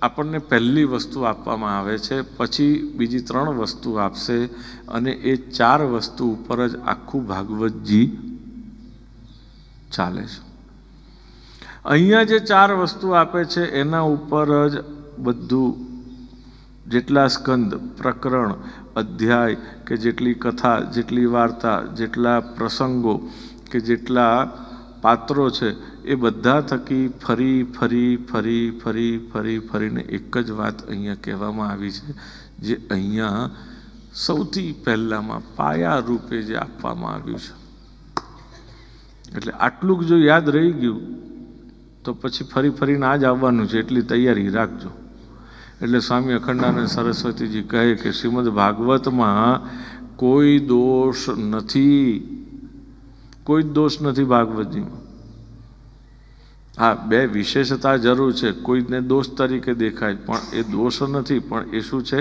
આપણને પહેલી વસ્તુ આપવામાં આવે છે, પછી બીજી 3 વસ્તુ આપશે અને એ 4 વસ્તુ ઉપર જ આખું ભાગવતજી ચાલે છે. અહીંયા જે 4 વસ્તુ આપે છે એના ઉપર જ બધું, જેટલા સ્કંદ, પ્રકરણ, અધ્યાય કે જેટલી કથા, જેટલી વાર્તા, જેટલા પ્રસંગો કે જેટલા પાત્રો છે એ બધા થકી ફરી ફરી ફરી ફરી ફરી ફરીને એક જ વાત અહીંયા કહેવામાં આવી છે, જે અહીંયા સૌથી પહેલામાં પાયા રૂપે જે આપવામાં આવ્યું છે. એટલે આટલું જો યાદ રહી ગયું તો પછી ફરી ફરીને આ જ આવવાનું છે, એટલી તૈયારી રાખજો. એટલે સ્વામી અખંડાનંદ સરસ્વતીજી કહે કે શ્રીમદ ભાગવતમાં કોઈ દોષ નથી, કોઈ દોષ નથી ભાગવતજીમાં. હા, 2 વિશેષતા જરૂર છે. કોઈને દોષ તરીકે દેખાય પણ એ દોષ નથી, પણ એ શું છે?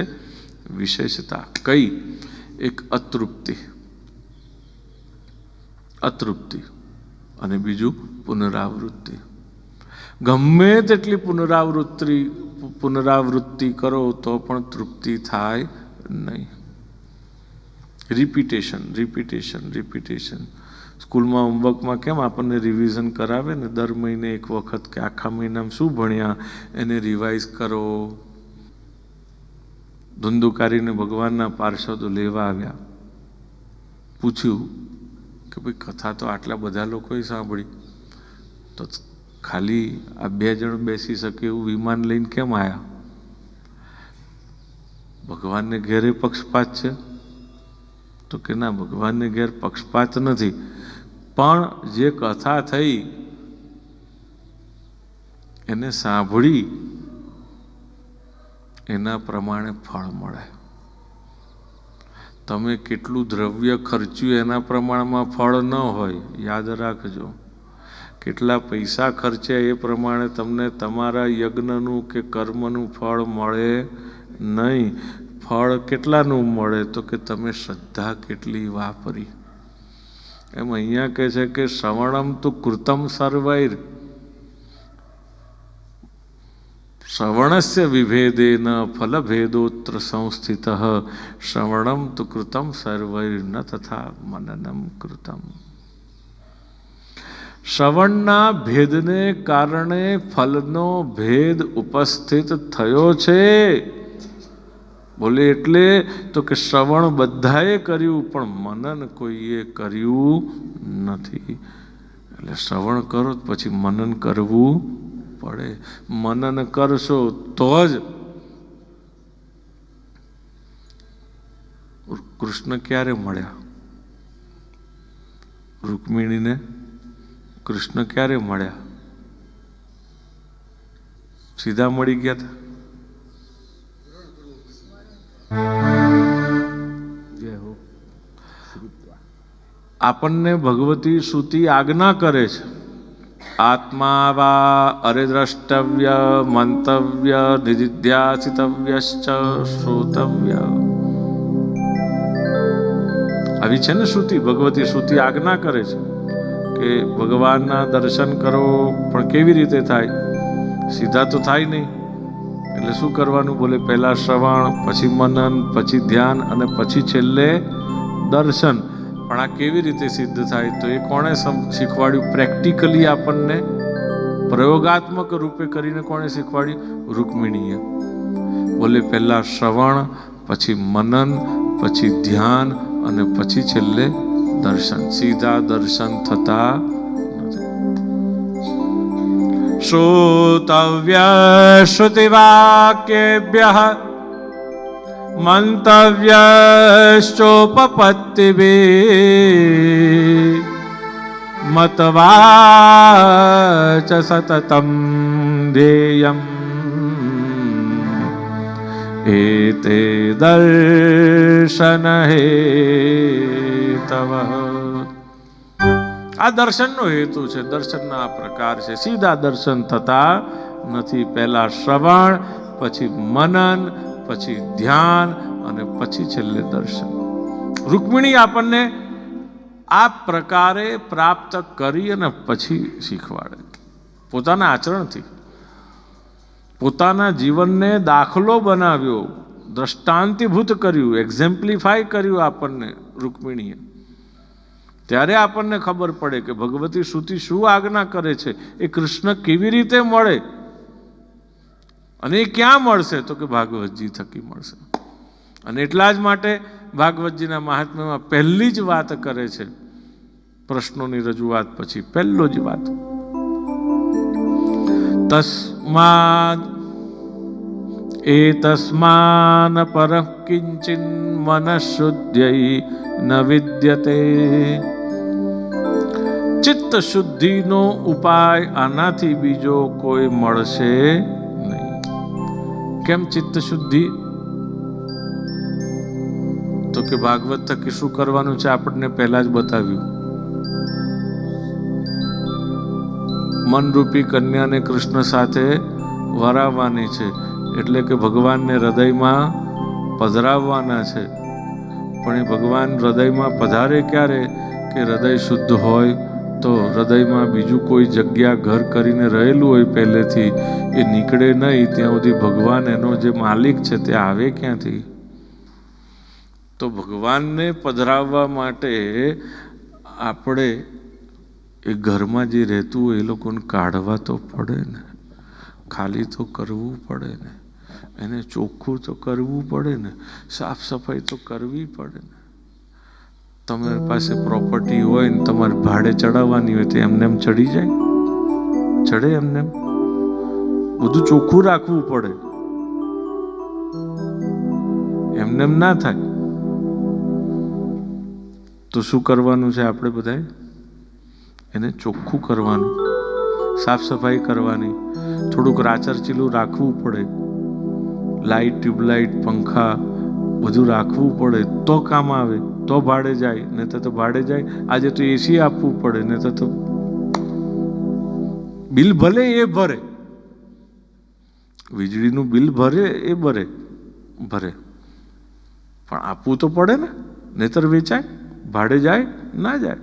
વિશેષતા. કઈ? એક અતૃપ્તિ, અતૃપ્તિ, અને બીજું પુનરાવૃત્તિ. ગમે તેટલી પુનરાવૃત્તિ કરો તો પણ તૃપ્તિ થાય નહીં. Repetition, repetition, repetition. સ્કૂલમાં હોમવર્કમાં કેમ આપણને રિવિઝન કરાવે ને, દર મહિને એક વખત કે આખા મહિનામાં શું ભણ્યા એને રિવાઇઝ કરો. ધુંધુકારીને ભગવાનના પાર્ષદો લેવા આવ્યા, પૂછ્યું કે ભાઈ કથા તો આટલા બધા લોકોએ સાંભળી, તો ખાલી આ 2 જણ બેસી શકે એવું વિમાન લઈને કેમ આવ્યા? ભગવાનને ઘેરે પક્ષપાત છે? તો કે ના, ભગવાનને ઘેર પક્ષપાત નથી, પણ જે કથા થઈ એને સાંભળી એના પ્રમાણે ફળ મળે. તમે કેટલું દ્રવ્ય ખર્ચ્યું એના પ્રમાણમાં ફળ ન હોય, યાદ રાખજો. કેટલા પૈસા ખર્ચ્યા એ પ્રમાણે તમને તમારા યજ્ઞનું કે કર્મનું ફળ મળે નહીં. ફળ કેટલાનું મળે? તો કે તમે શ્રદ્ધા કેટલી વાપરી. એમ અહીંયા કહે છે કે શ્રવણમ તુ કૃતમ સર્વૈર, શ્રવણસ્ય વિભેદેન ફલભેદોત્ર સંસ્થિતઃ, શ્રવણમ તુ કૃતમ સર્વૈર ન તથા મનનમ કૃતમ. શ્રવણના ભેદને કારણે ફલનો ભેદ ઉપસ્થિત થયો છે. બોલે એટલે તો કે શ્રવણ બધાએ કર્યું પણ મનન કોઈએ કર્યું નથી. એટલે શ્રવણ કરો પછી મનન કરવું પડે. મનન કરશો તો જ કૃષ્ણ ક્યારે મળ્યા? રૂકમિણીને કૃષ્ણ ક્યારે મળ્યા? સીધા મળી ગયા હતા? આપણને ભગવતી શ્રુતિ આજ્ઞા કરે છે, આત્મા વા અરે દ્રષ્ટવ્ય મંતવ્ય નિધિધ્યાસિતવ્યશ્ચ શ્રોતવ્ય. આવી છે ને શ્રુતિ, ભગવતી શ્રુતિ આજ્ઞા કરે છે કે ભગવાનના દર્શન કરો, પણ કેવી રીતે થાય? સીધા તો થાય નહીં. એટલે શું કરવાનું? બોલે પહેલા શ્રવણ, પછી મનન, પછી ધ્યાન અને પછી છેલ્લે દર્શન. પણ આ કેવી રીતે સિદ્ધ થાય? તો એ કોણે શીખવાડ્યું? પ્રેક્ટિકલી આપણને પ્રયોગાત્મક રૂપે કરીને કોણે શીખવાડ્યું? રૂકમિણીએ. બોલે પહેલા શ્રવણ, પછી મનન, પછી ધ્યાન અને પછી છેલ્લે દર્શન. સીધા દર્શન થતા શ્રોતવ્ય શ્રુતિવાક્યેભ્યઃ મંતવ્યશ્ચોપપત્તિભિः મત્વાચ સતતં ધ્યેયં એતે દર્શન હેતવઃ. આ દર્શનનો હેતુ છે. દર્શનના આ પ્રકાર છે. સીધા દર્શન થતા નથી. પહેલા શ્રવણ, પછી મનન, પછી ધ્યાન અને પછી છેલ્લે દર્શન. રૂકમિણી આપણને આ પ્રકારે પ્રાપ્ત કરી અને પછી શીખવાડે પોતાના આચરણથી. પોતાના જીવનને દાખલો બનાવ્યો, દ્રષ્ટાંતિભૂત કર્યું, એક્ઝેમ્પ્લિફાય કર્યું આપણને રૂકમિણીએ. ત્યારે આપણને ખબર પડે કે ભગવતી શ્રુતિ શું આજ્ઞા કરે છે, એ કૃષ્ણ કેવી રીતે મળે અને એ ક્યાં મળશે, તો કે ભાગવતજી થકી મળશે. અને એટલા જ માટે ભાગવતજીના મહાત્મ્યમાં પહેલી જ વાત કરે છે, પ્રશ્નોની રજૂઆત પછી પહેલો જ વાત, તસ્માદ એતસ્માન પરઃ કિંચિન મનઃશુદ્ધ્યૈ ન વિદ્યતે. ચિત્ત શુદ્ધિનો ઉપાય આનાથી બીજો કોઈ મળશે નહીં. કેમ ચિત્ત શુદ્ધિ? તો કે ભાગવત થકી શું કરવાનું છે આપણને પહેલા જ બતાવ્યું. મનરૂપી કન્યાને કૃષ્ણ સાથે વરાવવાની છે, એટલે કે ભગવાનને હૃદયમાં પધરાવવાના છે. પણ એ ભગવાન હૃદયમાં પધારે ક્યારે? કે હૃદય શુદ્ધ હોય તો. હૃદયમાં બીજું કોઈ જગ્યા ઘર કરીને રહેલું હોય પહેલેથી, એ નીકળે નહીં ત્યાં સુધી ભગવાન એનો જે માલિક છે તે આવે ક્યાંથી? તો ભગવાનને પધરાવવા માટે આપણે એ ઘરમાં જે રહેતું હોય એ લોકોને કાઢવા તો પડે ને, ખાલી તો કરવું પડે ને, એને ચોખ્ખું તો કરવું પડે ને, સાફ સફાઈ તો કરવી પડે ને. તમારી પાસે પ્રોપર્ટી હોય ને તમારે ભાડે ચડાવવાની હોય તો એમને એમ ચડી જાય? ચડે એમને? બધું ચોખ્ખું રાખવું પડે, એમને એમ ના થાય. તો શું કરવાનું છે આપણે બધાએ? એને ચોખ્ખું કરવાનું, સાફ સફાઈ કરવાની, થોડુંક રાચરચીલું રાખવું પડે, લાઇટ, ટ્યુબલાઇટ, પંખા બધું રાખવું પડે તો કામ આવે, તો ભાડે જાય. નહીં તો ભાડે જાય. આજે તો એસી આપવું પડે, નહીં તો બિલ ભલે એ ભરે, વીજળીનું બિલ ભરે એ ભરે, પણ આપવું તો પડે ને, નહીતર વેચાય, ભાડે જાય ના જાય.